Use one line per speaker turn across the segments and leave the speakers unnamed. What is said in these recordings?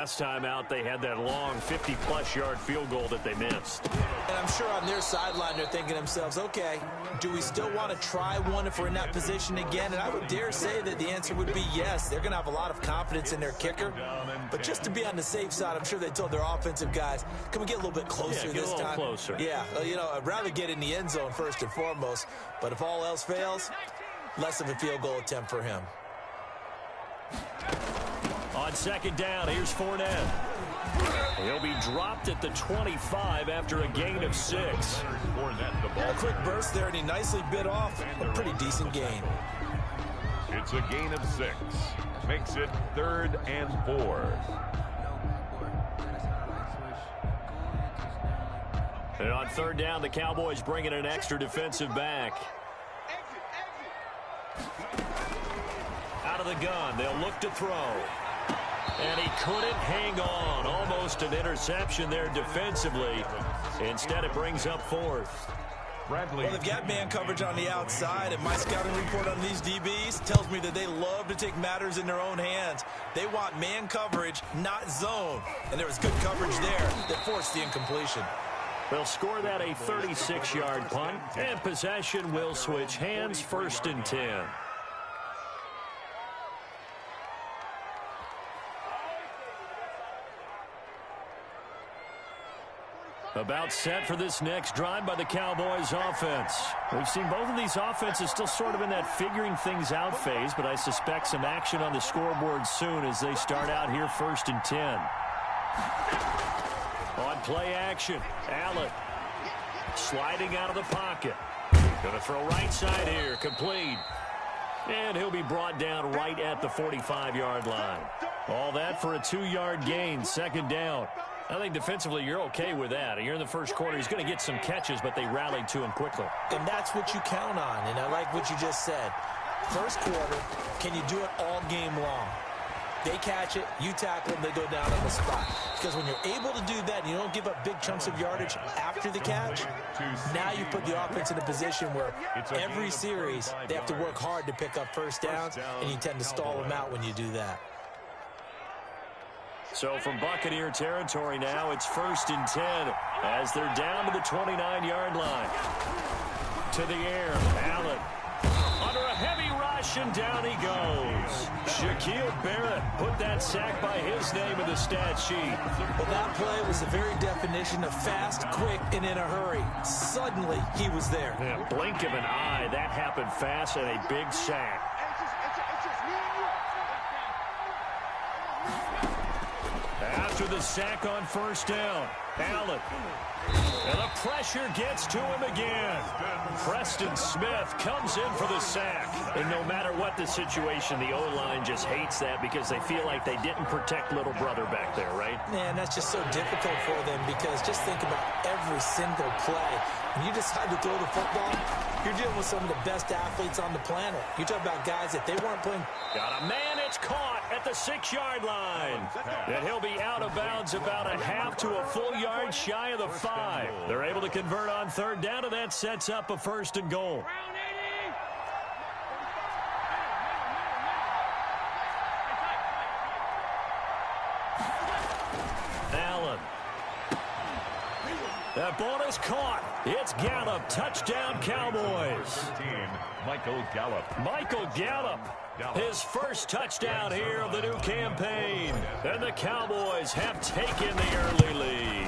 last time out they had that long 50-plus yard field goal that they missed.
And I'm sure on their sideline they're thinking to themselves, okay, do we still want to try one if we're in that position again? And I would dare say that the answer would be yes. They're going to have a lot of confidence in their kicker. But just to be on the safe side, I'm sure they told their offensive guys, can we get a little bit closer this time?
Closer.
Yeah, I'd rather get in the end zone first and foremost. But if all else fails, less of a field goal attempt for him.
On second down, here's Fournette. He'll be dropped at the 25 after a gain of 6.
A quick burst there, and he nicely bit off a pretty decent gain.
It's a gain of 6. Makes it 3rd and 4.
And on third down, the Cowboys bring in an extra defensive back. Out of the gun, they'll look to throw. And he couldn't hang on. Almost an interception there defensively. Instead, it brings up 4th.
Well, they've got man coverage on the outside, and my scouting report on these DBs tells me that they love to take matters in their own hands. They want man coverage, not zone. And there was good coverage there that forced the incompletion.
They'll score that a 36-yard punt, and possession will switch hands, 1st and 10. About set for this next drive by the Cowboys offense. We've seen both of these offenses still sort of in that figuring things out phase, but I suspect some action on the scoreboard soon as they start out here 1st and 10. On play action, Allen sliding out of the pocket. Going to throw right side here, complete. And he'll be brought down right at the 45-yard line. All that for a 2-yard gain, 2nd down. I think defensively you're okay with that. You're in the first quarter. He's going to get some catches, but they rallied to him quickly.
And that's what you count on, and I like what you just said. First quarter, can you do it all game long? They catch it, you tackle them, they go down on the spot. Because when you're able to do that and you don't give up big chunks of yardage after the catch, now you put the offense in a position where every series they have to work hard to pick up first downs, and you tend to stall them out when you do that.
So from Buccaneer territory now, it's 1st and 10 as they're down to the 29-yard line. To the air, Allen under a heavy rush, and down he goes. Shaquille Barrett put that sack by his name in the stat sheet.
Well, that play was the very definition of fast, quick, and in a hurry. Suddenly, he was there.
Yeah, blink of an eye, that happened fast, and a big sack. After the sack on 1st down, Allen. And the pressure gets to him again. Preston Smith comes in for the sack. And no matter what the situation, the O-line just hates that because they feel like they didn't protect little brother back there, right?
Man, that's just so difficult for them because just think about every single play. When you decide to throw the football, you're dealing with some of the best athletes on the planet. You talk about guys that they weren't playing.
Got a man, it's caught at the 6-yard line. And he'll be out of bounds about a half to a full yard shy of the 5. They're able to convert on 3rd down, and that sets up a 1st and goal. Allen. That ball is caught. It's Gallup. Touchdown, Cowboys.
Michael Gallup.
Michael Gallup. His first touchdown here of the new campaign. And the Cowboys have taken the early lead.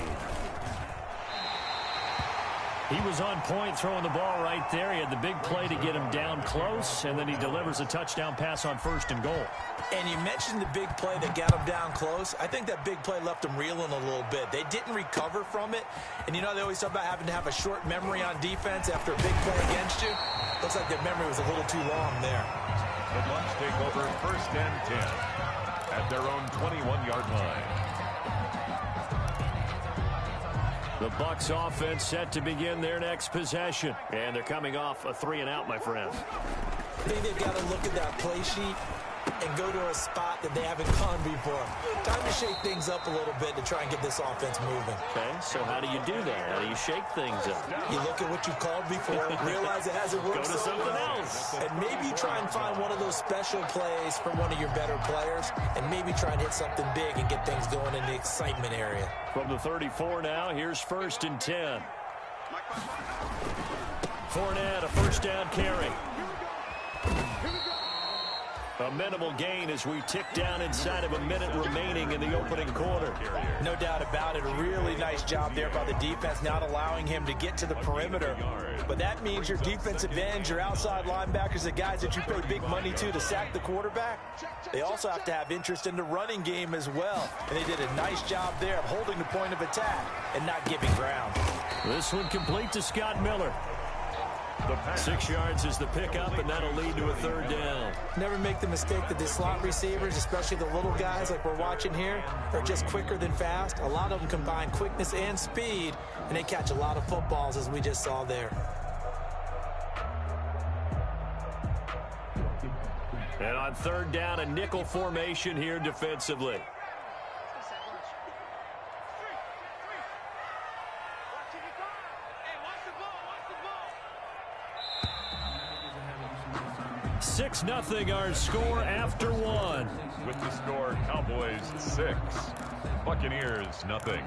He was on point throwing the ball right there. He had the big play to get him down close, and then he delivers a touchdown pass on 1st and goal.
And you mentioned the big play that got him down close. I think that big play left him reeling a little bit. They didn't recover from it. And you know they always talk about having to have a short memory on defense after a big play against you. Looks like their memory was a little too long there.
The Bucs take over 1st and 10 at their own 21-yard line.
The Bucs offense set to begin their next possession. And they're coming off a 3-and-out, my friend.
I think they've got to look at that play sheet and go to a spot that they haven't gone before. Time to shake things up a little bit to try and get this offense moving.
Okay, so how do you do that? How do you shake things up?
You look at what you've called before, realize it hasn't worked
Go to
so
something
well,
else.
and maybe try and find one of those special plays from one of your better players, and maybe try and hit something big and get things going in the excitement area.
From the 34 now, here's 1st and 10. Fournette, a first down carry. A minimal gain as we tick down inside of a minute remaining in the opening quarter.
No doubt about it. A really nice job there by the defense, not allowing him to get to the perimeter. But that means your defensive ends, your outside linebackers, the guys that you pay big money to sack the quarterback, they also have to have interest in the running game as well. And they did a nice job there of holding the point of attack and not giving ground.
This one complete to Scott Miller. 6 yards is the pickup, and that'll lead to a 3rd down.
Never make the mistake that the slot receivers, especially the little guys like we're watching here, are just quicker than fast. A lot of them combine quickness and speed, and they catch a lot of footballs, as we just saw there.
And on 3rd down, a nickel formation here defensively. Six nothing our score after one.
With the score, Cowboys 6, Buccaneers nothing.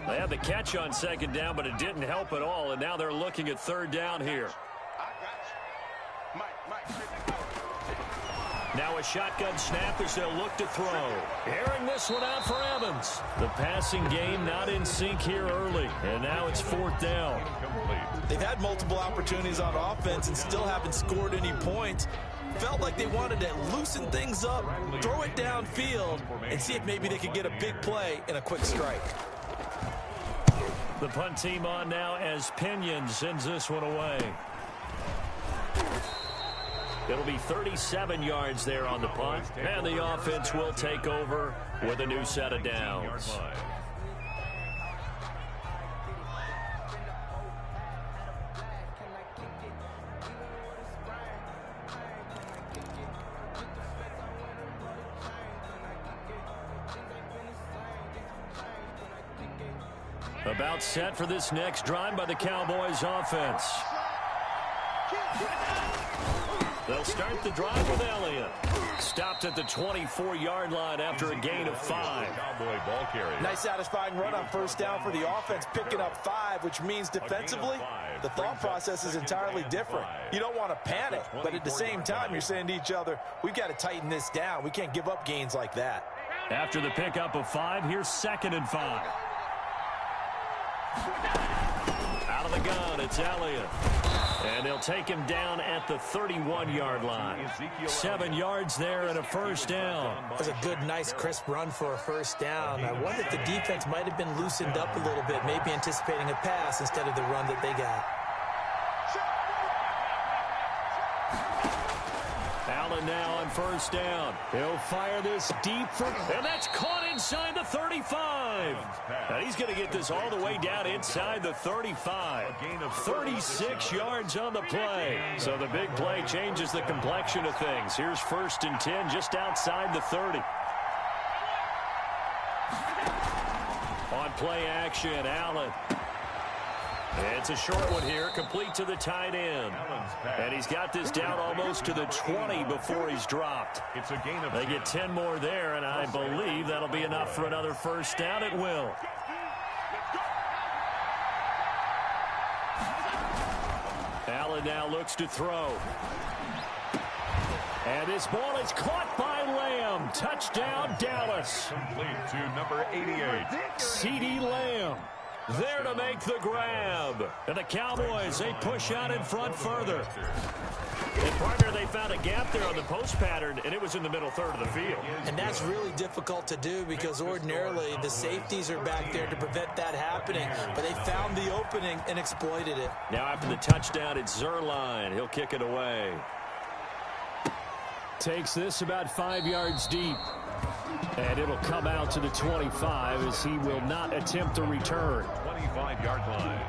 They had the catch on 2nd down, but it didn't help at all, and now they're looking at 3rd down here. Now a shotgun snap as they'll look to throw. Airing this one out for Evans. The passing game not in sync here early, and now it's 4th down.
They've had multiple opportunities on offense and still haven't scored any points. Felt like they wanted to loosen things up, throw it downfield, and see if maybe they could get a big play and a quick strike.
The punt team on now as Pinion sends this one away. It'll be 37 yards there on the punt, and the offense will take over with a new set of downs. About set for this next drive by the Cowboys offense. They'll start the drive with Elliott. Stopped at the 24-yard line after a gain of 5.
Cowboy ball carrier.
Nice satisfying run on 1st down for the offense, picking up 5, which means defensively, the thought process is entirely different. You don't want to panic, but at the same time, you're saying to each other, we've got to tighten this down. We can't give up gains like that.
After the pickup of 5, here's 2nd and 5. Out of the gun, it's Elliott. And they'll take him down at the 31-yard line. 7 yards there and a 1st down.
That was a good, nice, crisp run for a 1st down. I wonder if the defense might have been loosened up a little bit, maybe anticipating a pass instead of the run that they got.
Allen now on 1st down. He'll fire this deep for, and that's caught inside the 35. And he's going to get this all the way down inside the 35. 36 yards on the play. So the big play changes the complexion of things. Here's 1st and 10 just outside the 30. On play action, Allen. It's a short one here, complete to the tight end. And he's got this down almost to the 20 before he's dropped.
It's a gain of
They get 10 more there, and I believe that'll be enough for another 1st down. It will. Allen now looks to throw. And this ball is caught by Lamb. Touchdown, Dallas.
complete to number 88.
CeeDee Lamb there to make the grab. And the Cowboys, they push out in front further. And partner, they found a gap there on the post pattern, and it was in the middle third of the field.
And that's really difficult to do because ordinarily the safeties are back there to prevent that happening. But they found the opening and exploited it.
Now after the touchdown, it's Zerline. He'll kick it away. Takes this about 5 yards deep. And it'll come out to the 25 as he will not attempt a return.
25-yard line.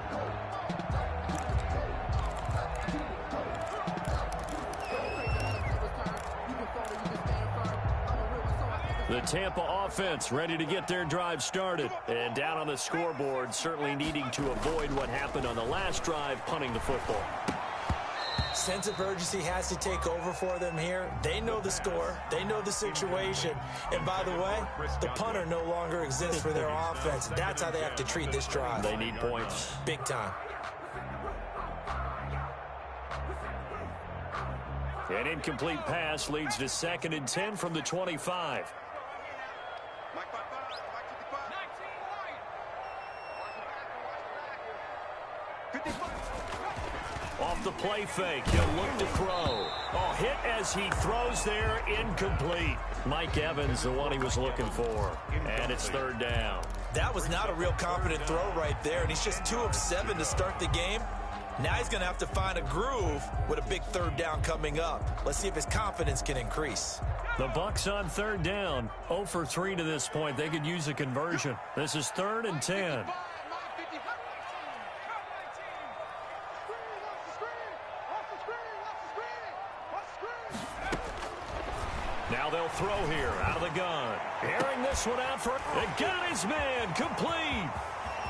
The Tampa offense ready to get their drive started. And down on the scoreboard, certainly needing to avoid what happened on the last drive, punting the football.
Sense of urgency has to take over for them here. They know the score. They know the situation. And by the way, the punter no longer exists for their offense. That's how they have to treat this drive.
They need points.
Big time.
An incomplete pass leads to 2nd and 10 from the 25. Off the play fake, he'll look to throw. Oh, hit as he throws there, incomplete. Mike Evans, the one he was looking for. And it's 3rd down.
That was not a real confident throw right there, and he's just 2 of 7 to start the game. Now he's going to have to find a groove with a big 3rd down coming up. Let's see if his confidence can increase.
The Bucs on 3rd down. 0 for 3 to this point. They could use a conversion. This is 3rd and 10. Now they'll throw here out of the gun. Airing this one out for it. Got his man. Complete.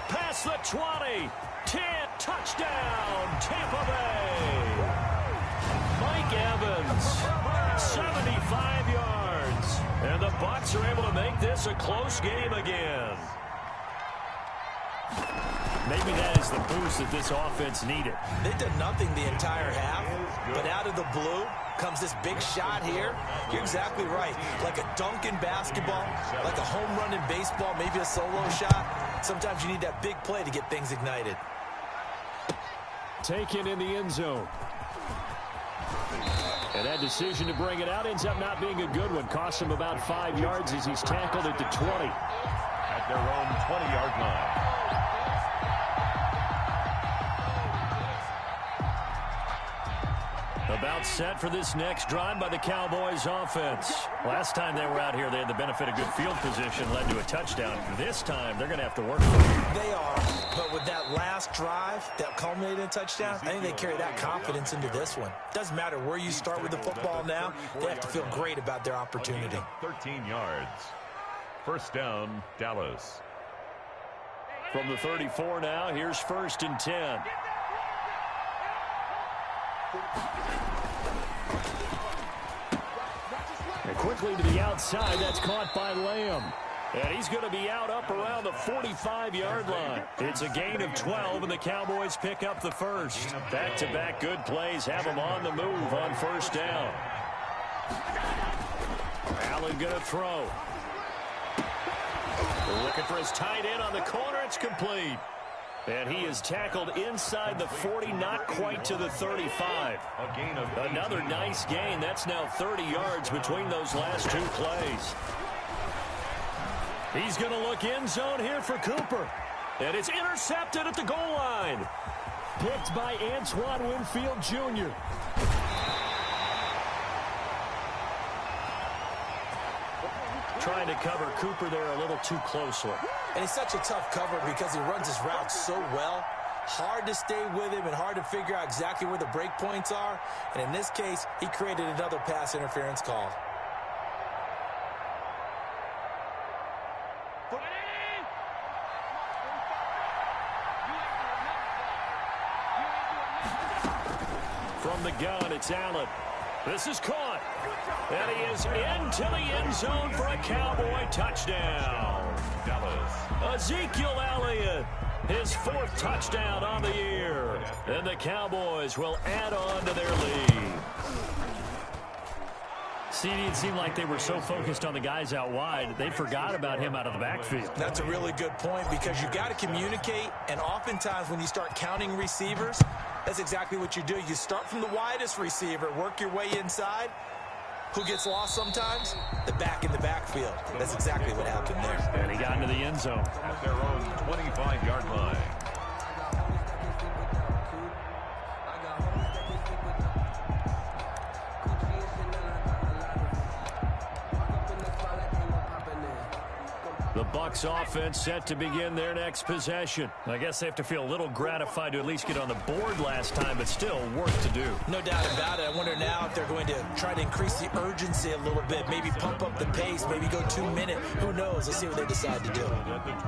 Past the 20. 10. Touchdown. Tampa Bay. Mike Evans. 75 yards. And the Bucs are able to make this a close game again. Maybe that is the boost that this offense needed.
They did nothing the entire half, but out of the blue comes this big shot here. You're exactly right. Like a dunk in basketball, like a home run in baseball, maybe a solo shot. Sometimes you need that big play to get things ignited.
Taken in the end zone. And that decision to bring it out ends up not being a good one. Costs him about 5 yards as he's tackled at the 20.
At their own 20-yard line.
About set for this next drive by the Cowboys offense. Last time they were out here, they had the benefit of good field position, led to a touchdown. This time, they're going to have to work for it.
They are, but with that last drive that culminated in a touchdown, I think they carry that confidence into this one. Doesn't matter where you start with the football now, they have to feel great about their opportunity.
13 yards. 1st down, Dallas.
From the 34 now, here's 1st and 10. And quickly to the outside, that's caught by Lamb. And he's going to be out up around the 45-yard line. It's a gain of 12, and the Cowboys pick up the first. Back-to-back good plays have them on the move on 1st down. Allen going to throw. Looking for his tight end on the corner. It's complete. And he is tackled inside the 40, not quite to the 35.
A gain of
another nice gain. That's now 30 yards between those last 2 plays. He's going to look end zone here for Cooper. And it's intercepted at the goal line. Picked by Antoine Winfield Jr. Trying to cover Cooper there a little too closely.
And he's such a tough cover because he runs his route so well. Hard to stay with him and hard to figure out exactly where the break points are. And in this case, he created another pass interference call.
From the gun, it's Allen. This is caught. And he is into the end zone for a Cowboy touchdown.
Dallas.
Ezekiel Elliott, his 4th touchdown on the year. And the Cowboys will add on to their lead. See, it seemed like they were so focused on the guys out wide, they forgot about him out of the backfield.
That's a really good point because you got to communicate, and oftentimes when you start counting receivers, that's exactly what you do. You start from the widest receiver, work your way inside. Who gets lost sometimes? The back in the backfield. That's exactly what happened there.
And he got into the end zone.
At their own 25-yard line.
The Bucs offense set to begin their next possession. I guess they have to feel a little gratified to at least get on the board last time, but still work to do.
No doubt about it. I wonder now if they're going to try to increase the urgency a little bit, maybe pump up the pace, maybe go 2 minute. Who knows? Let's see what they decide to do.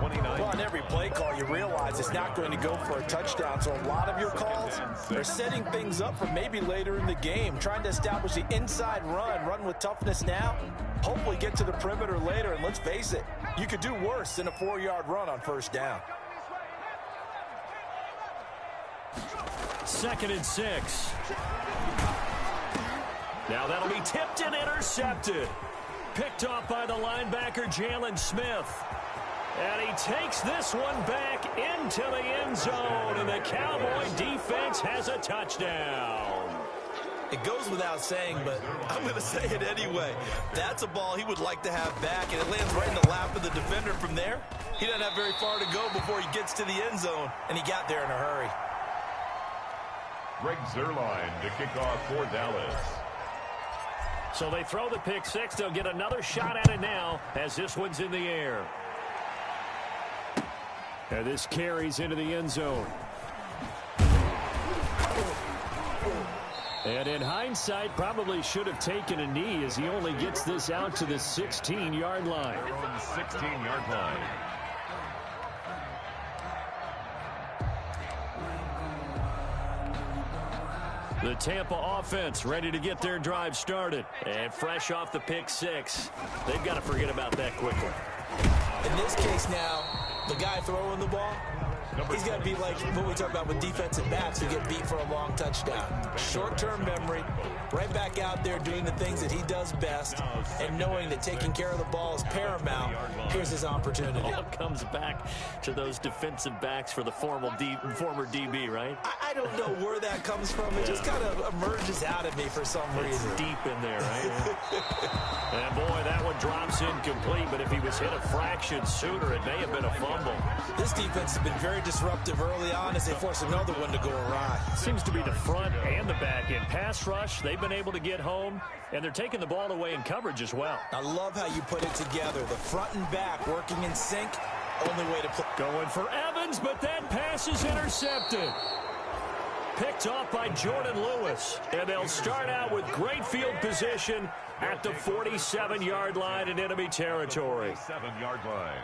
Well, on every play call, you realize it's not going to go for a touchdown, so a lot of your calls are setting things up for maybe later in the game, trying to establish the inside run with toughness now, hopefully get to the perimeter later, and let's face it, you could do worse than a 4-yard run on first down.
2nd and 6. Now that'll be tipped and intercepted. Picked off by the linebacker, Jalen Smith. And he takes this one back into the end zone, and the Cowboy defense has a touchdown.
It goes without saying, but I'm going to say it anyway. That's a ball he would like to have back, and it lands right in the lap of the defender from there. He doesn't have very far to go before he gets to the end zone, and he got there in a hurry.
Greg Zuerlein to kick off for Dallas.
So they throw the pick six. They'll get another shot at it now as this one's in the air. And this carries into the end zone. And in hindsight, probably should have taken a knee as he only gets this out to the 16-yard line.
Their own 16-yard line.
The Tampa offense ready to get their drive started. And fresh off the pick six. They've got to forget about that quickly.
In this case now, the guy throwing the ball, he's got to be like what we talk about with defensive backs who get beat for a long touchdown. Short-term memory, right back out there doing the things that he does best, and knowing that taking care of the ball is paramount. Here's his opportunity.
All comes back to those defensive backs for the former DB, right?
I don't know where that comes from. It just kind of emerges out of me for some reason.
It's deep in there, right? And boy, that one drops incomplete, but if he was hit a fraction sooner, it may have been a fumble.
This defense has been very disruptive early on as they force another one to go awry.
Seems to be the front and the back end. Pass rush, they've been able to get home, and they're taking the ball away in coverage as well.
I love how you put it together. The front and back working in sync. Only way to play.
Going for Evans, but that pass is intercepted. Picked off by Jordan Lewis. And they'll start out with great field position at the 47-yard line in enemy territory.
7-yard line.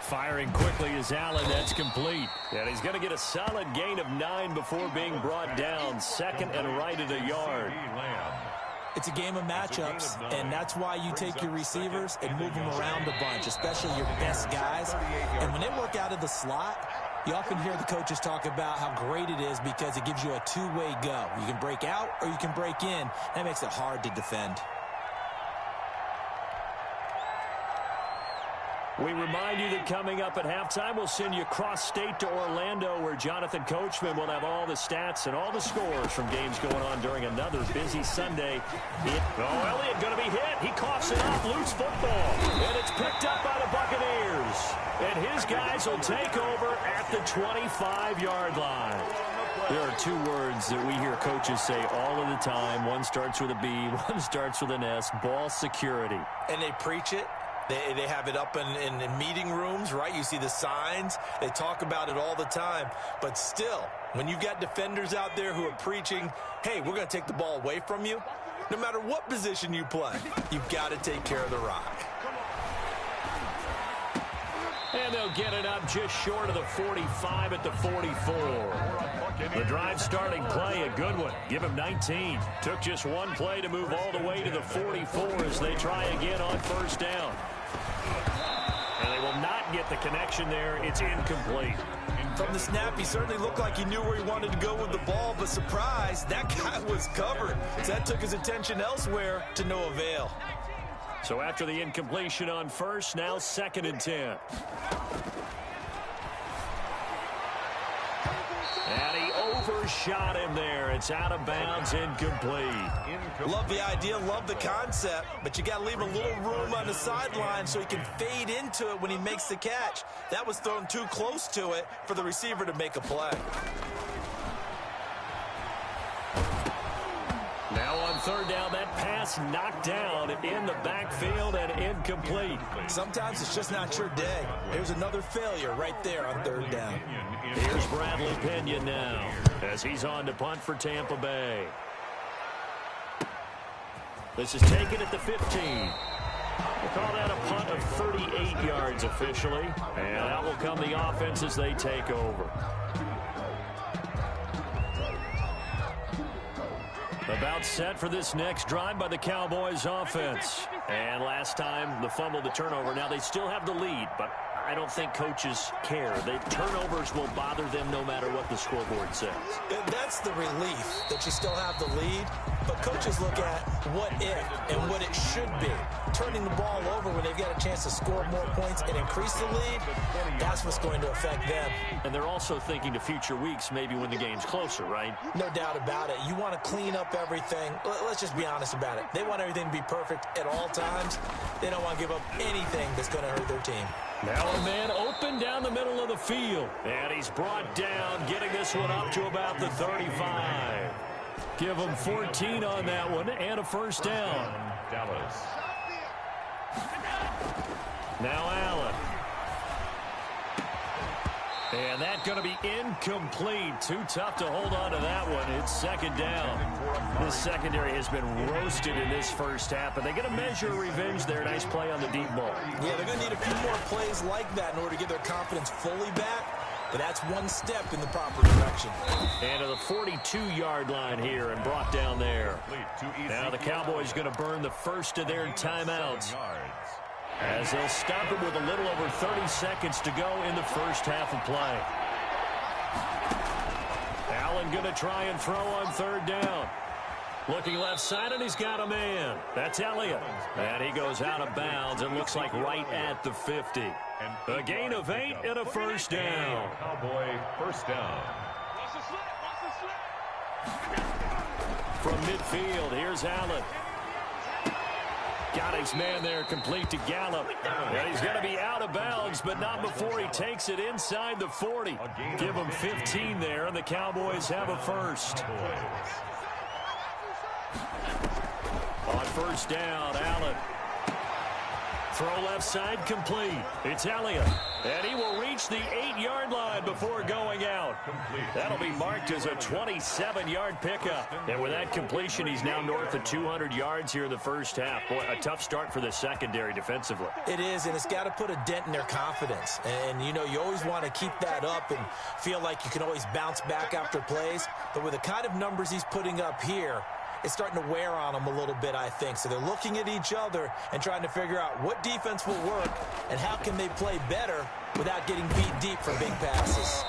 Firing quickly is Allen. That's complete. And he's going to get a solid gain of 9 before being brought down. Second and right at a yard.
It's a game of matchups, and that's why you take your receivers and move them around a bunch, especially your best guys. And when they work out of the slot, you often hear the coaches talk about how great it is because it gives you a two-way go. You can break out or you can break in. That makes it hard to defend.
We remind you that coming up at halftime, we'll send you cross-state to Orlando, where Jonathan Coachman will have all the stats and all the scores from games going on during another busy Sunday. Elliott going to be hit. He coughs it off. Loose football. And it's picked up by the Buccaneers. And his guys will take over at the 25-yard line. There are two words that we hear coaches say all of the time. One starts with a B, one starts with an S. Ball security.
And they preach it. They have it up in meeting rooms, right? You see the signs. They talk about it all the time. But still, when you've got defenders out there who are preaching, hey, we're going to take the ball away from you, no matter what position you play, you've got to take care of the rock.
And they'll get it up just short of the 45 at the 44. The drive starting play, a good one. Give him 19. Took just one play to move all the way to the 44 as they try again on first down. And they will not get the connection there. It's incomplete.
From the snap, he certainly looked like he knew where he wanted to go with the ball, but surprise, that guy was covered. So that took his attention elsewhere to no avail.
So after the incompletion on first, now 2nd and 10. And he first shot in there. It's out of bounds, incomplete.
Love the idea, love the concept, but you got to leave a little room on the sideline so he can fade into it when he makes the catch. That was thrown too close to it for the receiver to make a play.
Now on third down, that pass knocked down in the backfield and incomplete.
Sometimes it's just not your day. Here's another failure right there on third down.
Here's Bradley Pinion now as he's on to punt for Tampa Bay. This is taken at the 15. We'll call that a punt of 38 yards officially. And out will come the offense as they take over. About set for this next drive by the Cowboys offense. And last time, the fumble, the turnover. Now they still have the lead, but I don't think coaches care. The turnovers will bother them no matter what the scoreboard says.
That's the relief that you still have the lead, but coaches look at what if and what it should be. Turning the ball over when they've got a chance to score more points and increase the lead, that's what's going to affect them.
And they're also thinking to future weeks, maybe when the game's closer, right?
No doubt about it. You want to clean up everything. Let's just be honest about it. They want everything to be perfect at all times. They don't want to give up anything that's going to hurt their team.
Now a man open down the middle of the field. And he's brought down, getting this one up to about the 35. Give him 14 on that one and a first down.
Dallas.
Now Allen. And that's going to be incomplete. Too tough to hold on to that one. It's second down. This secondary has been roasted in this first half, but they get a measure of revenge there. Nice play on the deep ball.
Yeah, they're going to need a few more plays like that in order to get their confidence fully back, but that's one step in the proper direction.
And to the 42-yard line here and brought down there. Now the Cowboys going to burn the first of their timeouts, as they'll stop it with a little over 30 seconds to go in the first half of play. Allen going to try and throw on third down. Looking left side, and he's got a man. That's Elliott. And he goes out of bounds and looks like right at the 50. A gain of 8 and a first down.
Cowboy first down.
From midfield, here's Allen. Got his man there, complete to Gallup. And he's going to be out of bounds, but not before he takes it inside the 40. Give him 15 there, and the Cowboys have a first. On first down, Allen. Throw left side, complete. It's Elliott. And he will reach the 8-yard line before going out. That'll be marked as a 27-yard pickup. And with that completion, he's now north of 200 yards here in the first half. Boy, a tough start for the secondary defensively.
It is, and it's got to put a dent in their confidence. And, you know, you always want to keep that up and feel like you can always bounce back after plays. But with the kind of numbers he's putting up here, it's starting to wear on them a little bit, I think. So they're looking at each other and trying to figure out what defense will work and how can they play better without getting beat deep for big passes.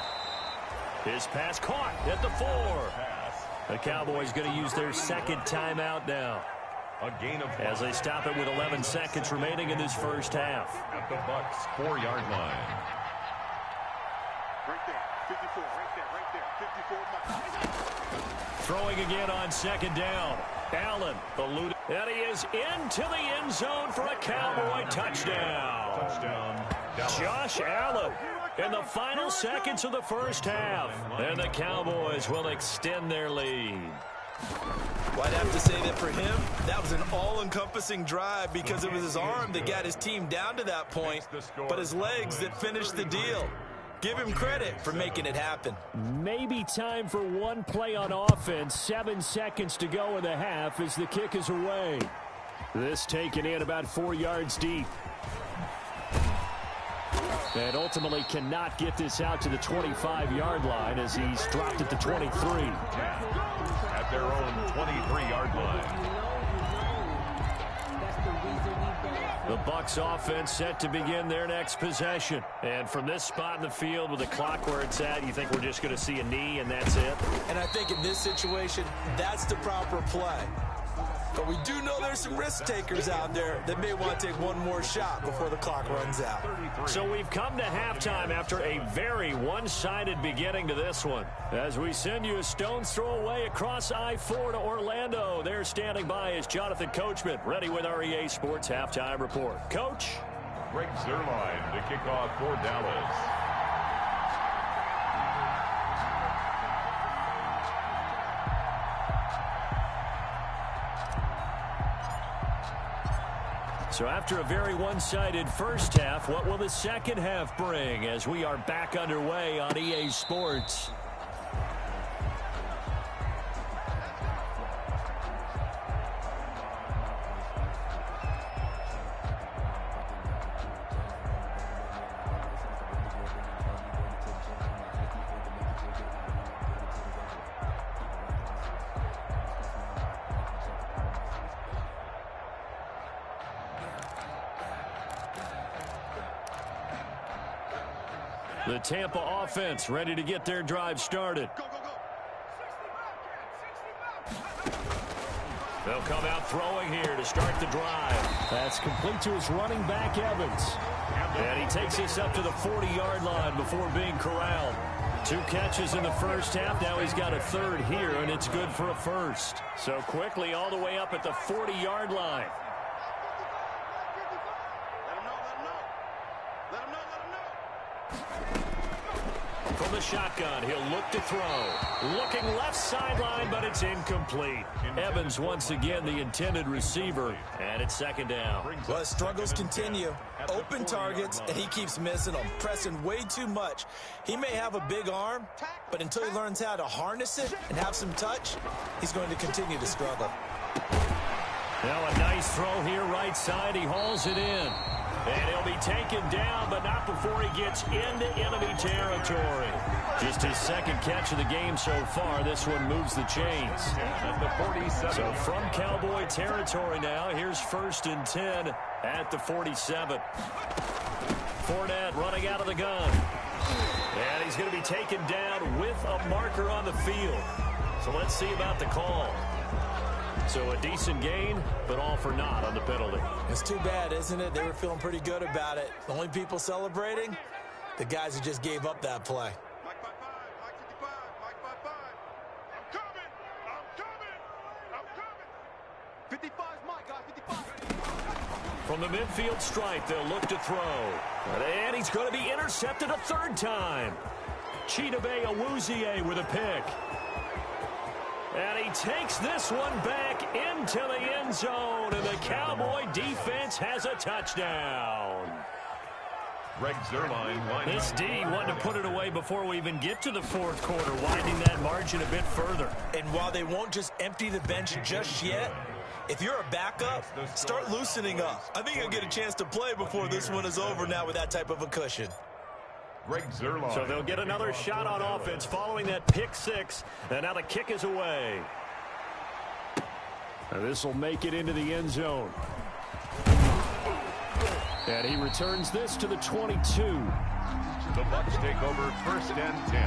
His pass caught at the 4. The Cowboys going to use their second timeout now,
A gain of 5.
as they stop it with 11 seconds remaining in this first half.
At the Bucs 4-yard line.
Right there, 54, right there, 54.
Throwing again on second down. Allen eluded. And he is into the end zone for a Cowboy touchdown.
Touchdown, Dallas.
Josh Allen in the final seconds of the first half. And the Cowboys will extend their lead.
Well, I'd have to say that for him, that was an all-encompassing drive because it was his arm that got his team down to that point, but his legs that finished the deal. Give him credit for making it happen.
Maybe time for one play on offense. 7 seconds to go in the half as the kick is away. This taken in about 4 yards deep. And ultimately cannot get this out to the 25-yard line as he's dropped at the 23.
At their own 23-yard line.
The Bucs offense set to begin their next possession. And from this spot in the field with the clock where it's at, you think we're just going to see a knee and that's it?
And I think in this situation, that's the proper play. But we do know there's some risk takers out there that may want to take one more shot before the clock runs out.
So we've come to halftime after a very one-sided beginning to this one. As we send you a stone's throw away across I-4 to Orlando. There standing by is Jonathan Coachman, ready with our EA Sports Halftime Report. Coach?
Greg Zuerlein to kick off for Dallas.
So after a very one-sided first half, what will the second half bring as we are back underway on EA Sports? The Tampa offense ready to get their drive started. They'll come out throwing here to start the drive. That's complete to his running back, Evans. And he takes us up to the 40-yard line before being corralled. 2 catches in the first half. Now he's got a third here, and it's good for a first. So quickly all the way up at the 40-yard line. From the shotgun, he'll look to throw. Looking left sideline, but it's incomplete. Evans once again the intended receiver, and it's second down.
Well, his struggles continue. Open targets, and he keeps missing them, pressing way too much. He may have a big arm, but until he learns how to harness it and have some touch, he's going to continue to struggle.
Now a nice throw here right side. He hauls it in. And he'll be taken down, but not before he gets into enemy territory. Just his second catch of the game so far. This one moves the chains.
At the 47.
So from Cowboy territory now, here's 1st and 10 at the 47. Fournette running out of the gun. And he's going to be taken down with a marker on the field. So let's see about the call. So a decent gain, but all for naught on the penalty.
It's too bad, isn't it? They were feeling pretty good about it. The only people celebrating, the guys who just gave up that play.
Mike 55, Mike 55, Mike 55. I'm coming, I'm coming, I'm coming. 55's Mike, guys, 55.
From the midfield stripe, they'll look to throw. And he's going to be intercepted a third time. Chidobe Awuzie with a pick. And he takes this one back into the end zone, and the Cowboy defense has a touchdown.
Greg Zuerlein.
This D wanted to put it away before we even get to the fourth quarter, widening that margin a bit further.
And while they won't just empty the bench just yet, if you're a backup, start loosening up. I think you'll get a chance to play before this one is over now with that type of a cushion.
Greg Zuerlein.
So they'll get another shot on offense following that pick 6. And now the kick is away. And this will make it into the end zone. And he returns this to the 22.
The Bucs take over 1st and 10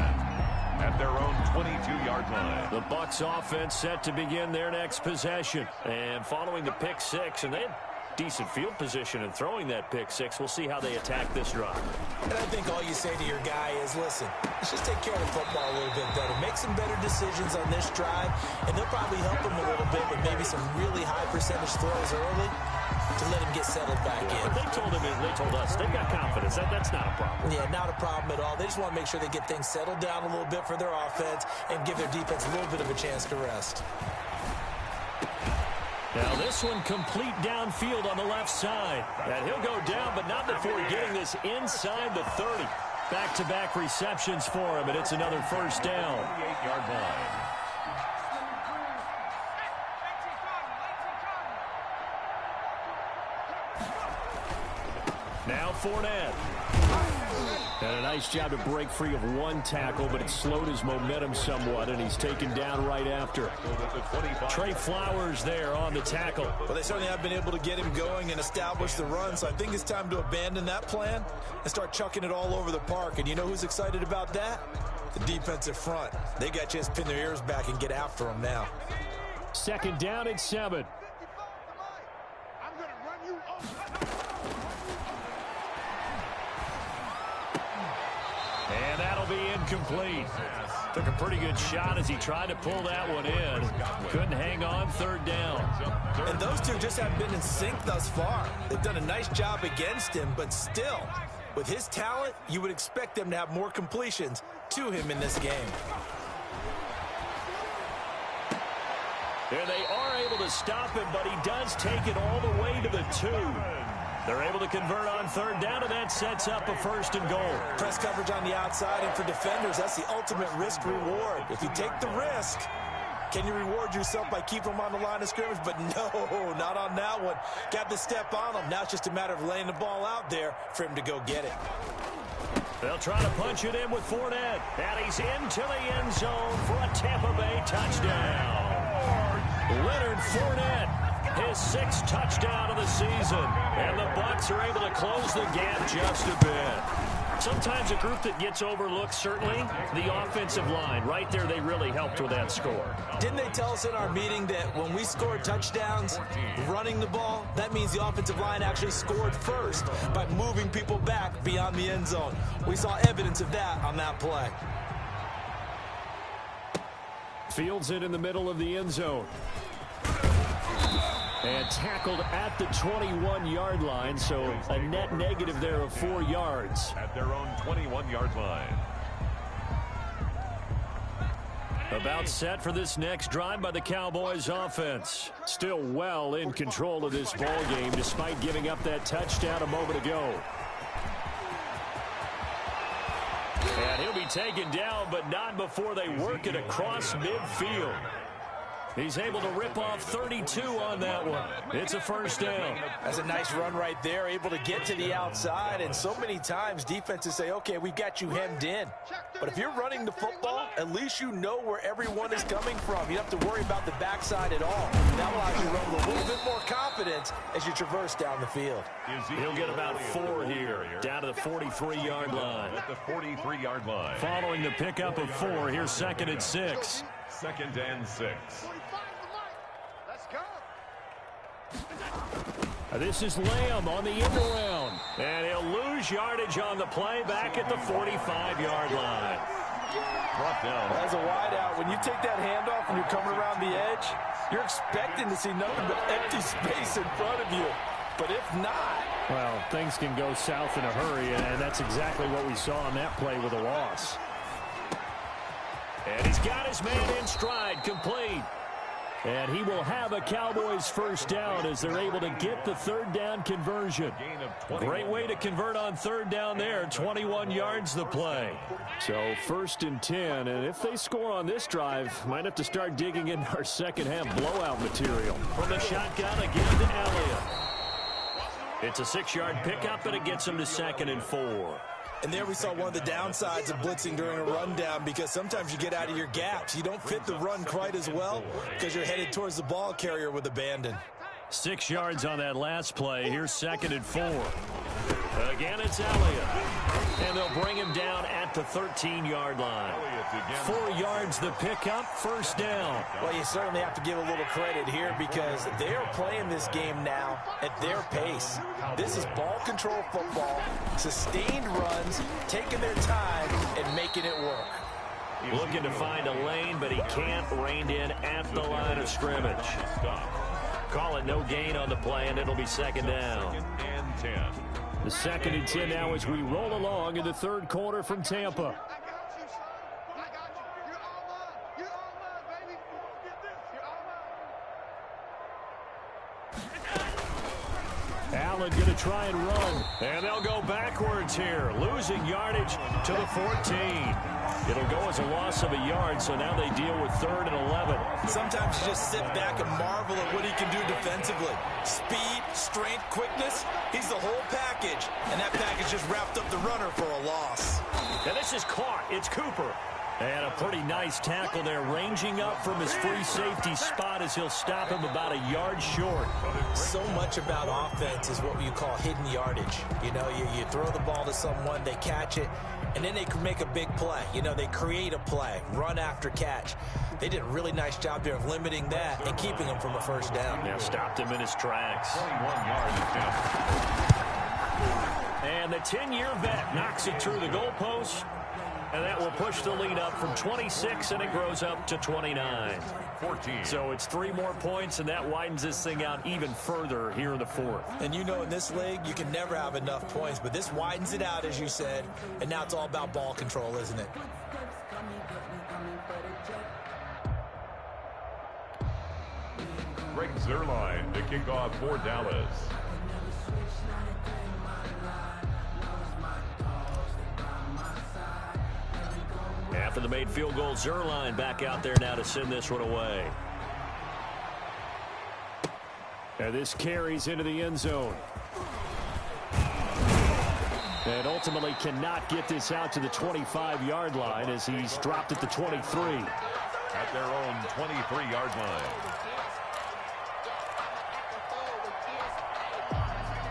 at their own 22-yard line.
The Bucs offense set to begin their next possession. And following the pick 6, and they had decent field position in throwing that pick 6. We'll see how they attack this drive.
And I think all you say to your guy is, listen, let's just take care of the football a little bit better. Make some better decisions on this drive, and they'll probably help him a little bit with maybe some really high percentage throws early to let him get settled back in.
But they told us they've got confidence. That's not a problem.
Yeah, not a problem at all. They just want to make sure they get things settled down a little bit for their offense and give their defense a little bit of a chance to rest.
Now this one complete downfield on the left side. And he'll go down, but not before getting this inside the 30. Back-to-back receptions for him, and it's another first down.
28-yard line.
Now Fournette. And a nice job to break free of one tackle, but it slowed his momentum somewhat, and he's taken down right after. Trey Flowers there on the tackle.
Well, they certainly have been able to get him going and establish the run, so I think it's time to abandon that plan and start chucking it all over the park. And you know who's excited about that? The defensive front. They got to just pin their ears back and get after him now.
Second down at 7. incomplete. Took a pretty good shot as he tried to pull that one in. Couldn't hang on, third down.
And those two just haven't been in sync thus far. They've done a nice job against him, but still, with his talent, you would expect them to have more completions to him in this game.
And they are able to stop him, but he does take it all the way to the 2. They're able to convert on third down, and that sets up a 1st and goal.
Press coverage on the outside, and for defenders, that's the ultimate risk-reward. If you take the risk, can you reward yourself by keeping them on the line of scrimmage? But no, not on that one. Got to step on them. Now it's just a matter of laying the ball out there for him to go get it.
They'll try to punch it in with Fournette. And he's into the end zone for a Tampa Bay touchdown. Leonard Fournette, his 6th touchdown of the season. And the Bucs are able to close the gap just a bit. Sometimes a group that gets overlooked, certainly, the offensive line. Right there, they really helped with that score.
Didn't they tell us in our meeting that when we scored touchdowns running the ball, that means the offensive line actually scored first by moving people back beyond the end zone? We saw evidence of that on that play.
Fields it in the middle of the end zone. And tackled at the 21-yard line, so a net negative there of 4 yards.
At their own 21-yard line.
About set for this next drive by the Cowboys offense. Still well in control of this ball game despite giving up that touchdown a moment ago. And he'll be taken down, but not before they work it across midfield. He's able to rip off 32 on that one. It's a 1st down.
That's a nice run right there, able to get to the outside. And so many times defenses say, okay, we've got you hemmed in. But if you're running the football, at least you know where everyone is coming from. You don't have to worry about the backside at all. That allows you to run with a little bit more confidence as you traverse down the field.
He'll get about 4 here, down to the 43-yard line.
At the 43-yard line.
Following the pickup of 4, here's 2nd and 6.
2nd and 6.
Let's go.
This is Lamb on the end around. And he'll lose yardage on the play back at the 45-yard line.
Brought down.
As a wideout, when you take that handoff and you're coming around the edge, you're expecting to see nothing but empty space in front of you. But if not...
Well, things can go south in a hurry, and that's exactly what we saw on that play with a loss. And he's got his man in stride, complete. And he will have a Cowboys 1st down as they're able to get the 3rd down conversion. Great way to convert on 3rd down there. 21 yards the play. So 1st and 10. And if they score on this drive, might have to start digging into our second half blowout material. From the shotgun again to Elliott. It's a 6-yard pickup, and it gets him to 2nd and 4.
And there we saw one of the downsides of blitzing during a rundown, because sometimes you get out of your gaps. You don't fit the run quite as well because you're headed towards the ball carrier with abandon.
6 yards on that last play. Here's 2nd and 4. Again, it's Elliott. And they'll bring him down at the 13-yard line. 4 yards the pickup, 1st down.
Well, you certainly have to give a little credit here because they are playing this game now at their pace. This is ball control football, sustained runs, taking their time and making it work.
Looking to find a lane, but he can't rein in at the line of scrimmage. Call it no gain on the play, and it'll be 2nd down.
2nd and 10.
The 2nd and 10 now as we roll along in the 3rd quarter from Tampa.
I got you, son. I got you. You're all mine. You're all mine, baby. Get this. You're all mine.
Allen going to try and run. And they'll go backwards here. Losing yardage to the 14. It'll go as a loss of a yard, so now they deal with 3rd and 11.
Sometimes you just sit back and marvel at what he can do defensively. Speed, strength, quickness, he's the whole package. And that package just wrapped up the runner for a loss.
And this is caught. It's Cooper. And a pretty nice tackle there, ranging up from his free safety spot as he'll stop him about a yard short.
So much about offense is what you call hidden yardage. You know, you throw the ball to someone, they catch it, and then they can make a big play. You know, they create a play, run after catch. They did a really nice job there of limiting that and keeping him from a 1st down.
Now stopped him in his tracks.
21-yard attempt.
And the 10-year vet knocks it through the goalpost. And that will push the lead up from 26, and it grows up to 29.
14.
So it's 3 more points, and that widens this thing out even further here in the fourth.
And you know in this league, you can never have enough points, but this widens it out, as you said, and now it's all about ball control, isn't it?
Greg Zuerlein to kick off for Dallas.
After the made field goal, Zuerlein back out there now to send this one away. And this carries into the end zone. And ultimately cannot get this out to the 25-yard line as he's dropped at the 23.
At their own 23-yard line.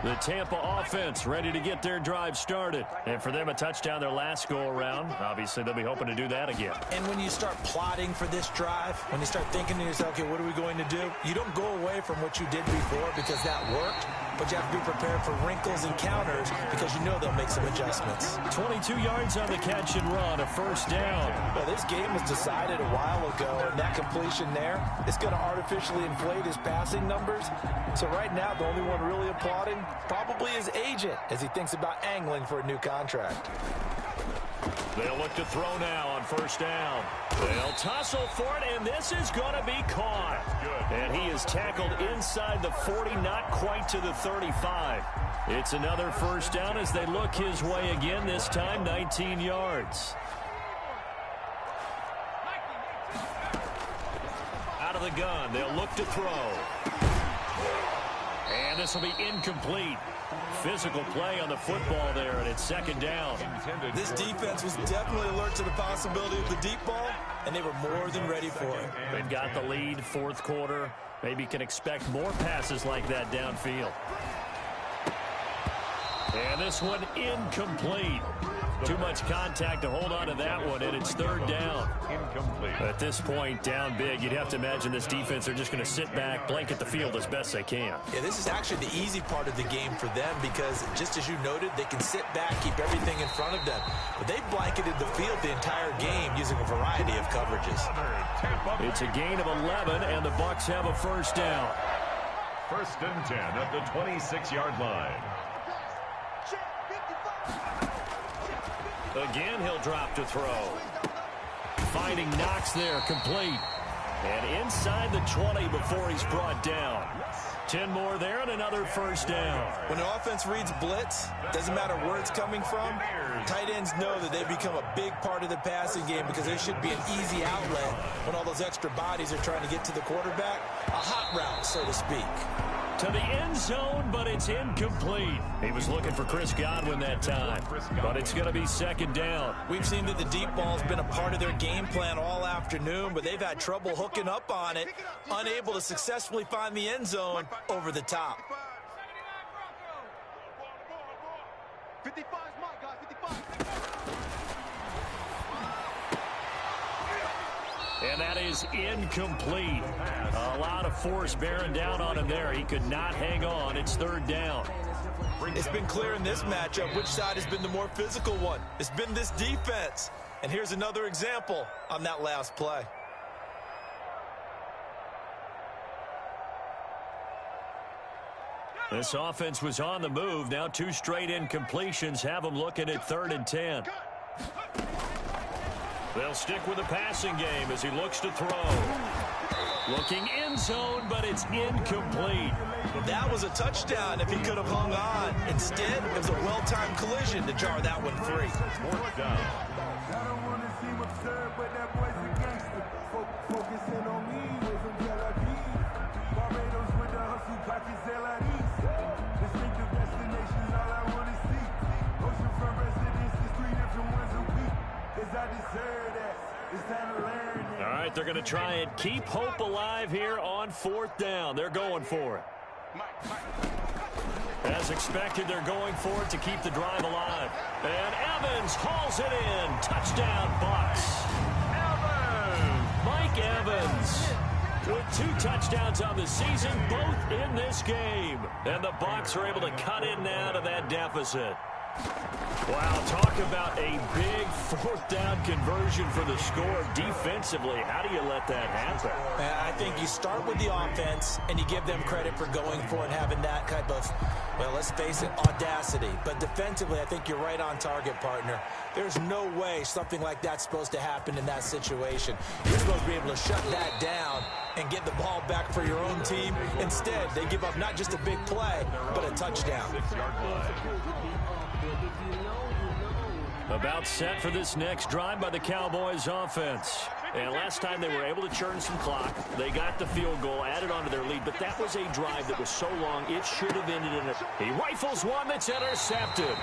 The Tampa offense ready to get their drive started. And for them, a touchdown their last go-around. Obviously, they'll be hoping to do that again.
And when you start plotting for this drive, when you start thinking to yourself, okay, what are we going to do? You don't go away from what you did before because that worked, but you have to be prepared for wrinkles and counters because you know they'll make some adjustments.
22 yards on the catch and run, a first down.
Well, this game was decided a while ago, and that completion there is going to artificially inflate his passing numbers. So right now, the only one really applauding probably his agent as he thinks about angling for a new contract.
They'll look to throw now on first down. They'll tussle for it, and this is going to be caught. And he is tackled inside the 40, not quite to the 35. It's another first down as they look his way again, this time 19 yards. Out of the gun, they'll look to throw. And this will be incomplete. Physical play on the football there, and it's second down.
This defense was definitely alert to the possibility of the deep ball, and they were more than ready for it.
They've got the lead, fourth quarter. Maybe can expect more passes like that downfield. And this one incomplete. Too much contact to hold on to that one, and it's third down.
Incomplete.
At this point, down big, you'd have to imagine this defense, they're just going to sit back, blanket the field as best they can.
Yeah, this is actually the easy part of the game for them because, just as you noted, they can sit back, keep everything in front of them. But they blanketed the field the entire game using a variety of coverages.
It's a gain of 11, and the Bucs have a first down.
First and 10 at the 26-yard line.
Again, he'll drop to throw. Finding Knox there, complete. And inside the 20 before he's brought down. 10 more there and another first down.
When an offense reads blitz, doesn't matter where it's coming from, tight ends know that they become a big part of the passing game because they should be an easy outlet when all those extra bodies are trying to get to the quarterback. A hot route, so to speak.
To the end zone, but it's incomplete. He was looking for Chris Godwin that time, but it's going to be second down.
We've seen that the deep ball's been a part of their game plan all afternoon, but they've had trouble hooking up on it, unable to successfully find the end zone over the top.
55 is my guy, 55.
And that is incomplete. A lot of force bearing down on him there. He could not hang on. It's third down.
It's been clear in this matchup which side has been the more physical one. It's been this defense. And here's another example on that last play.
This offense was on the move. Now 2 straight incompletions have them looking at 3rd and 10. They'll stick with the passing game as he looks to throw. Looking end zone, but it's incomplete.
That was a touchdown if he could have hung on. Instead, it was a well-timed collision to jar that one free.
Fourth down.
I don't want to seem absurd, but that boy's a gangster. Focusing on me with some jalapenos. Barbados with the hustle, pockets LIDs. Distinctive destinations, all I want to see. Oceanfront residences, 3 different ones a week. Cause I deserve that. It's time to learn that.
All right, they're going to try and keep hope alive here on 4th down. They're going for it. As expected, they're going for it to keep the drive alive. And Evans hauls it in. Touchdown, Bucs. Mike Evans with 2 touchdowns on the season, both in this game. And the Bucs are able to cut in now to that deficit. Wow, talk about a big fourth down conversion for the score defensively. How do you let that happen?
I think you start with the offense, and you give them credit for going for it and having that type of, well, let's face it, audacity. But defensively, I think you're right on target, partner. There's no way something like that's supposed to happen in that situation. You're supposed to be able to shut that down and get the ball back for your own team. Instead, they give up not just a big play, but a touchdown.
6-yard line.
About set for this next drive by the Cowboys offense. And last time they were able to churn some clock. They got the field goal, added on to their lead, but that was a drive that was so long it should have ended in a... He rifles one that's intercepted.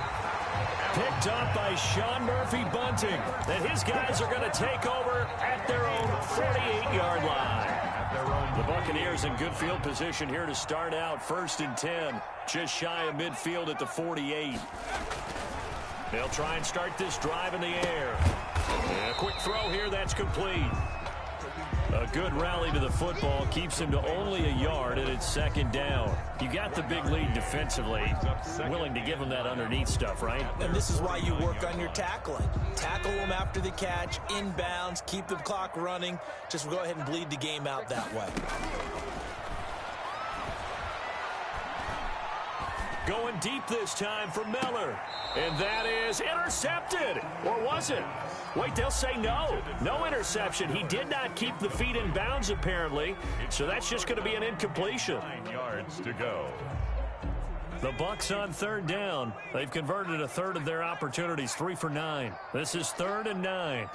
Picked up by Sean Murphy Bunting. And his guys are going to take over at their own 48-yard line. The Buccaneers in good field position here to start out. 1st and 10. Just shy of midfield at the 48. They'll try and start this drive in the air. And a quick throw here, that's complete. A good rally to the football keeps him to only a yard, and it's 2nd down. You got the big lead defensively. Willing to give him that underneath stuff, right?
And this is why you work on your tackling. Tackle them after the catch, inbounds, keep the clock running. Just go ahead and bleed the game out that way.
Going deep this time for Miller. And that is intercepted. Or was it? Wait, they'll say no. No interception. He did not keep the feet in bounds, apparently. So that's just going to be an incompletion.
9 yards to go.
The Bucs on 3rd down. They've converted a third of their opportunities, 3 for 9. This is 3rd and 9.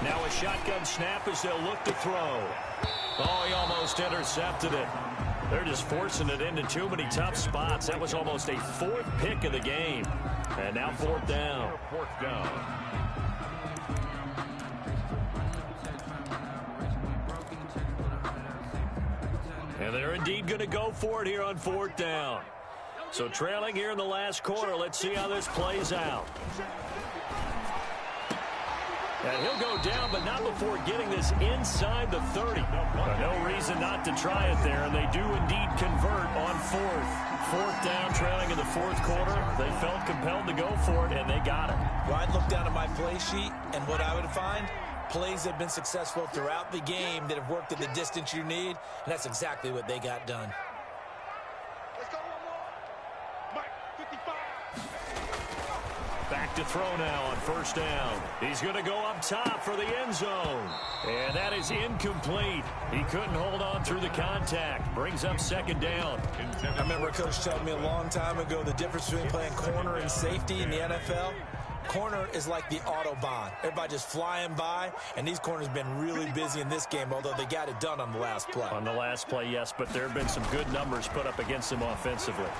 Now a shotgun snap as they'll look to throw. Oh, he almost intercepted it. They're just forcing it into too many tough spots. That was almost a 4th pick of the game. And now 4th down.
4th down.
And they're indeed going to go for it here on 4th down. So trailing here in the last quarter. Let's see how this plays out. And he'll go down, but not before getting this inside the 30. No reason not to try it there, and they do indeed convert on 4th. 4th down, trailing in the 4th quarter. They felt compelled to go for it, and they got it.
Well, I'd look down at my play sheet, and what I would find, plays that have been successful throughout the game that have worked at the distance you need, and that's exactly what they got done.
Let's go one more. Mike, 55.
Back to throw now on 1st down. He's going to go up top for the end zone. And that is incomplete. He couldn't hold on through the contact. Brings up 2nd down.
I remember a coach telling me a long time ago the difference between playing corner and safety in the NFL. Corner is like the Autobahn. Everybody just flying by, and these corners have been really busy in this game, although they got it done on the last play.
On the last play, yes, but there have been some good numbers put up against them offensively.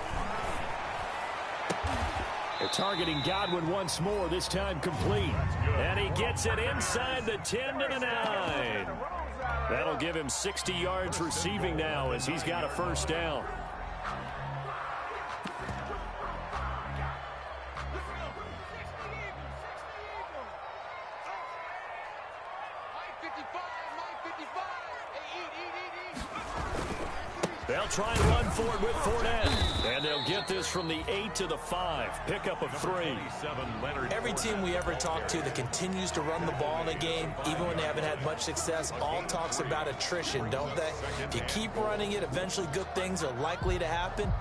They're targeting Godwin once more, this time complete. And he gets it inside the 10 to the 9. That'll give him 60 yards receiving now as he's got a 1st down. They'll try and run for it with Fournette. And they'll get this from the 8 to the 5. Pickup of 3.
Every team we ever talk to that continues to run the ball in a game, even when they haven't had much success, all talks about attrition, don't they? If you keep running it, eventually good things are likely to happen.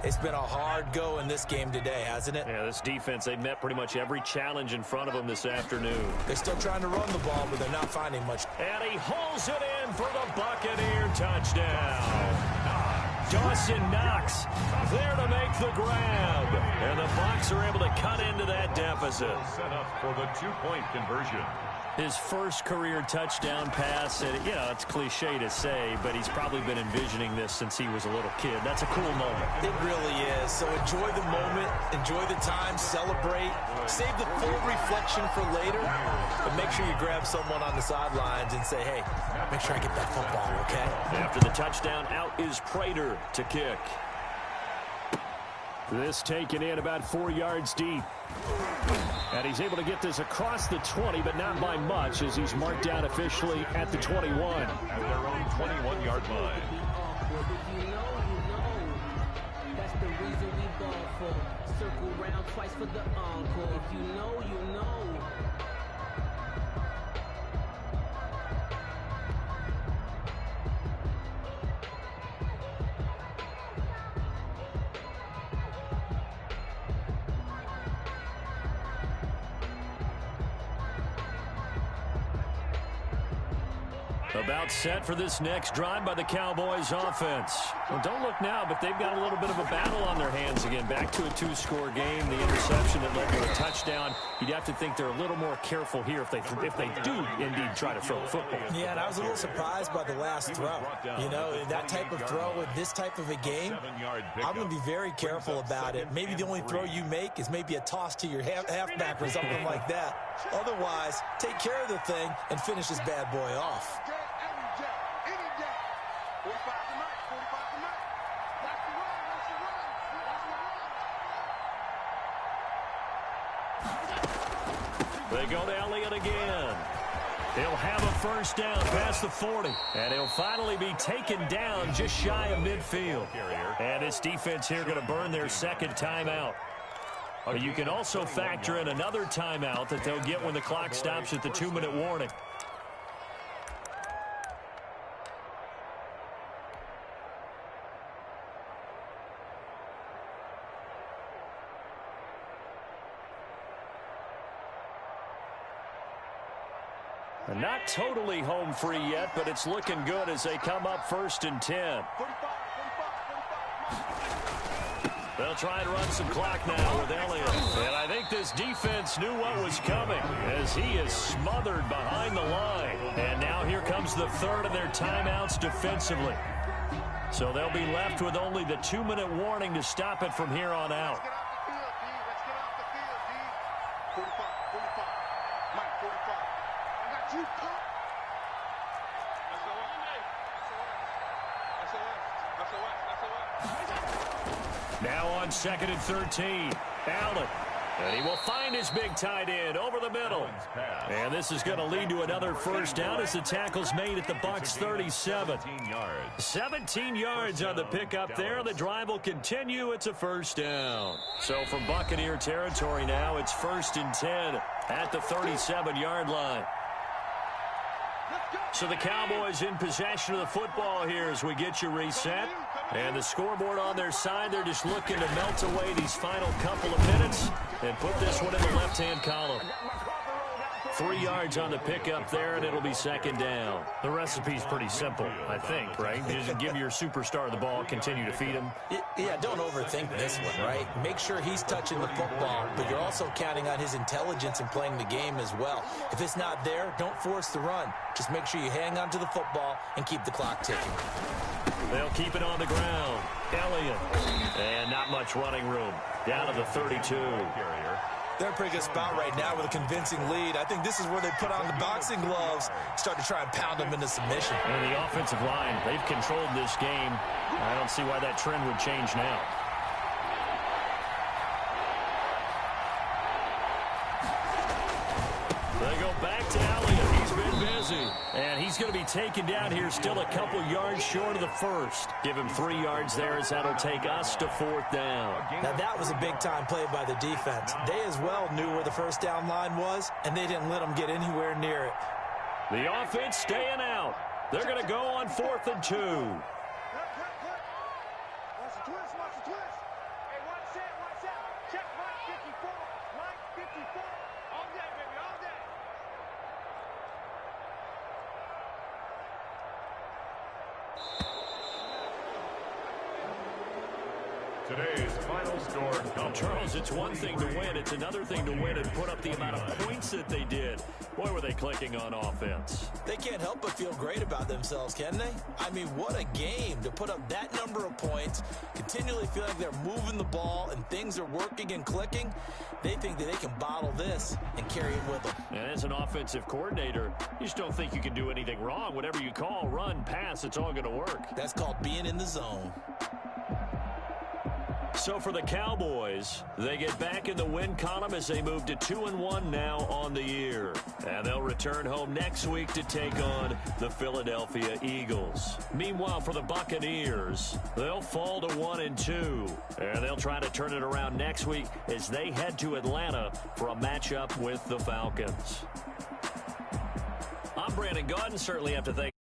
It's been a hard go in this game today, hasn't it?
Yeah, this defense, they've met pretty much every challenge in front of them this afternoon.
They're still trying to run the ball, but they're not finding much.
And he hauls it in for the Buccaneer touchdown. Dawson Knox there to make the grab. And the Bucs are able to cut into that deficit.
Set up for the 2-point conversion.
His first career touchdown pass, and, you know, it's cliche to say, but he's probably been envisioning this since he was a little kid. That's a cool moment.
It really is. So enjoy the moment, enjoy the time, celebrate, save the full reflection for later, but make sure you grab someone on the sidelines and say, hey, make sure I get that football, okay?
After the touchdown, out is Prater to kick. This taken in about 4 yards deep. And he's able to get this across the 20, but not by much, as he's marked down officially at the 21.
At their own 21-yard line.
If you know, that's the reason we ball for. Circle round twice for the encore. If you know, you know.
About set for this next drive by the Cowboys offense. Well, don't look now, but they've got a little bit of a battle on their hands again. Back to a 2-score game. The interception that led to a touchdown. You'd have to think they're a little more careful here if they do indeed try to throw the football.
Yeah, and I was a little surprised by the last throw. You know, that type of throw with this type of a game, I'm going to be very careful about it. Maybe the only throw you make is maybe a toss to your halfback or something like that. Otherwise, take care of the thing and finish this bad boy off.
They go to Elliott again. He'll have a first down past the 40. And he'll finally be taken down just shy of midfield. And this defense here going to burn their second timeout. But you can also factor in another timeout that they'll get when the clock stops at the 2-minute warning. Not totally home free yet, but it's looking good as they come up 1st and 10. They'll try and run some clock now with Elliott. And I think this defense knew what was coming as he is smothered behind the line. And now here comes the third of their timeouts defensively. So they'll be left with only the 2-minute warning to stop it from here on out. Now on 2nd and 13, Allen. And he will find his big tight end over the middle. And this is going to lead to another first down as the tackle's made at the Bucs 37. 17 yards on the pickup there. The drive will continue. It's a first down. So from Buccaneer territory now, it's 1st and 10 at the 37-yard line. So the Cowboys in possession of the football here as we get you reset. And the scoreboard on their side, they're just looking to melt away these final couple of minutes and put this one in the left-hand column. 3 yards on the pickup there, and it'll be 2nd down. The recipe's pretty simple, I think, right? Just give your superstar the ball, continue to feed him.
Yeah, don't overthink this one, right? Make sure he's touching the football, but you're also counting on his intelligence in playing the game as well. If it's not there, don't force the run. Just make sure you hang on to the football and keep the clock ticking.
They'll keep it on the ground. Elliott. And not much running room. Down to the 32.
They're in a pretty good spot right now with a convincing lead. I think this is where they put on the boxing gloves, start to try and pound them into submission.
And the offensive line, they've controlled this game. I don't see why that trend would change now. They go back to Elliott. He's been busy. And he's going to be taken down here still a couple yards short of the first. Give him 3 yards there as that'll take us to 4th down.
Now that was a big-time play by the defense. They as well knew where the first down line was, and they didn't let them get anywhere near it.
The offense staying out. They're going to go on 4th and 2.
Watch the twist, watch the twist. Hey, watch that, watch that. Check Mike 54. Mike 54. All day, baby, all day.
Today's final score.
Charles, it's one thing to win. It's another thing to win and put up the amount of points that they did. Boy, were they clicking on offense.
They can't help but feel great about themselves, can they? I mean, what a game to put up that number of points, continually feel like they're moving the ball and things are working and clicking. They think that they can bottle this and carry it with them.
And as an offensive coordinator, you just don't think you can do anything wrong. Whatever you call, run, pass, it's all going to work.
That's called being in the zone.
So for the Cowboys, they get back in the win column as they move to 2-1 now on the year. And they'll return home next week to take on the Philadelphia Eagles. Meanwhile, for the Buccaneers, they'll fall to 1-2. And they'll try to turn it around next week as they head to Atlanta for a matchup with the Falcons. I'm Brandon Gaudin. Certainly have to thank